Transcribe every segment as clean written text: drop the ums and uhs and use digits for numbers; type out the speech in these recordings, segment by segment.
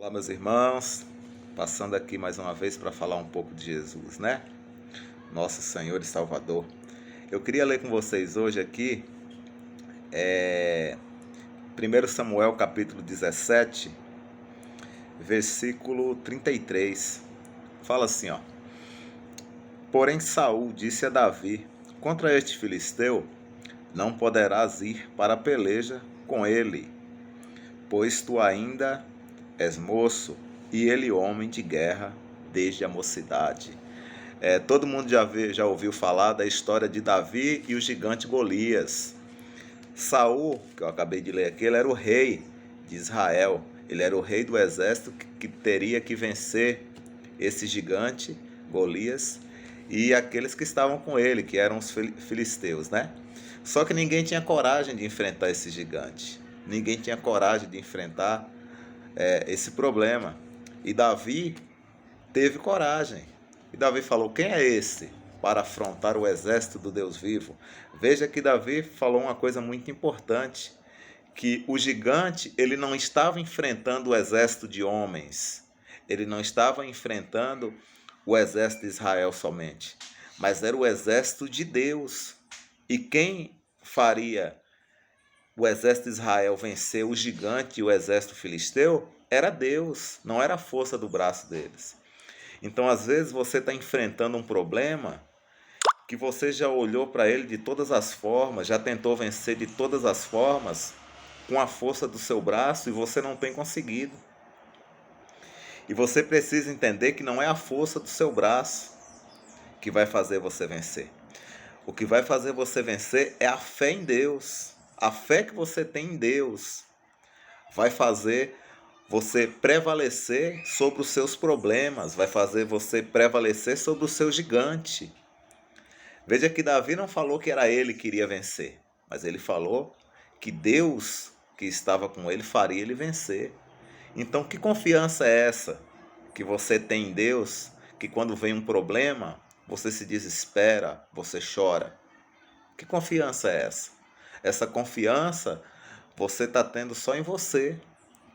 Olá, meus irmãos, passando aqui mais uma vez para falar um pouco de Jesus, né? Nosso Senhor e Salvador. Eu queria ler com vocês hoje aqui 1 Samuel capítulo 17, versículo 33. Fala assim, ó: Porém Saul disse a Davi: Contra este filisteu não poderás ir para a peleja com ele, pois tu ainda és moço e ele homem de guerra desde a mocidade. Todo mundo já ouviu falar da história de Davi e o gigante Golias. Saul, que eu acabei de ler aqui, ele era o rei de Israel. Ele era o rei do exército que teria que vencer esse gigante Golias e aqueles que estavam com ele, que eram os filisteus, né? Só que ninguém tinha coragem de enfrentar esse gigante. Ninguém tinha coragem de enfrentar esse problema. E Davi teve coragem. E Davi falou: quem é esse para afrontar o exército do Deus vivo? Veja que Davi falou uma coisa muito importante, que o gigante ele não estava enfrentando o exército de homens, ele não estava enfrentando o exército de Israel somente, mas era o exército de Deus. E quem faria o exército de Israel vencer o gigante e o exército filisteu era Deus, não era a força do braço deles. Então, às vezes, você está enfrentando um problema que você já olhou para ele de todas as formas, já tentou vencer de todas as formas, com a força do seu braço, e você não tem conseguido. E você precisa entender que não é a força do seu braço que vai fazer você vencer. O que vai fazer você vencer é a fé em Deus. A fé que você tem em Deus vai fazer você prevalecer sobre os seus problemas, vai fazer você prevalecer sobre o seu gigante. Veja que Davi não falou que era ele que iria vencer, mas ele falou que Deus que estava com ele faria ele vencer. Então, que confiança é essa que você tem em Deus, que quando vem um problema, você se desespera, você chora? Que confiança é essa? Essa confiança você está tendo só em você.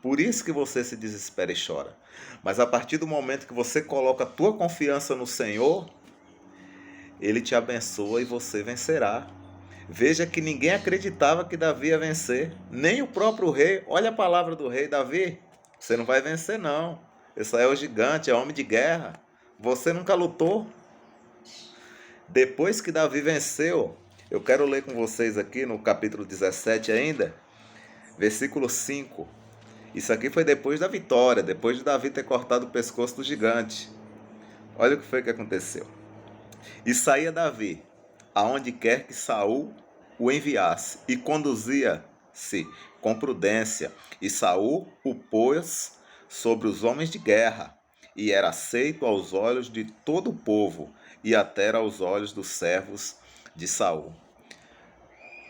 Por isso que você se desespera e chora. Mas a partir do momento que você coloca a tua confiança no Senhor, Ele te abençoa e você vencerá. Veja que ninguém acreditava que Davi ia vencer. Nem o próprio rei. Olha a palavra do rei: Davi, você não vai vencer não. Esse aí é o gigante, é homem de guerra. Você nunca lutou. Depois que Davi venceu, eu quero ler com vocês aqui no capítulo 17 ainda, versículo 5. Isso aqui foi depois da vitória, depois de Davi ter cortado o pescoço do gigante. Olha o que foi que aconteceu. E saía Davi, aonde quer que Saul o enviasse, e conduzia-se com prudência, e Saul o pôs sobre os homens de guerra, e era aceito aos olhos de todo o povo, e até aos olhos dos servos de Saul.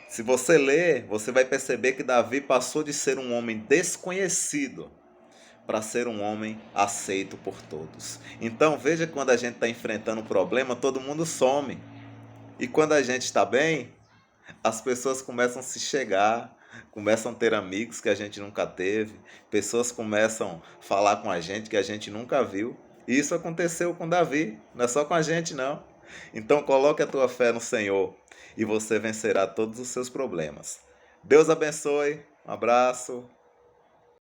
Se você ler, você vai perceber que Davi passou de ser um homem desconhecido para ser um homem aceito por todos. Então veja que quando a gente está enfrentando um problema, todo mundo some. E quando a gente está bem, as pessoas começam a se chegar, começam a ter amigos que a gente nunca teve, pessoas começam a falar com a gente que a gente nunca viu. E isso aconteceu com Davi, não é só com a gente não. Então coloque a tua fé no Senhor e você vencerá todos os seus problemas. Deus abençoe, um abraço.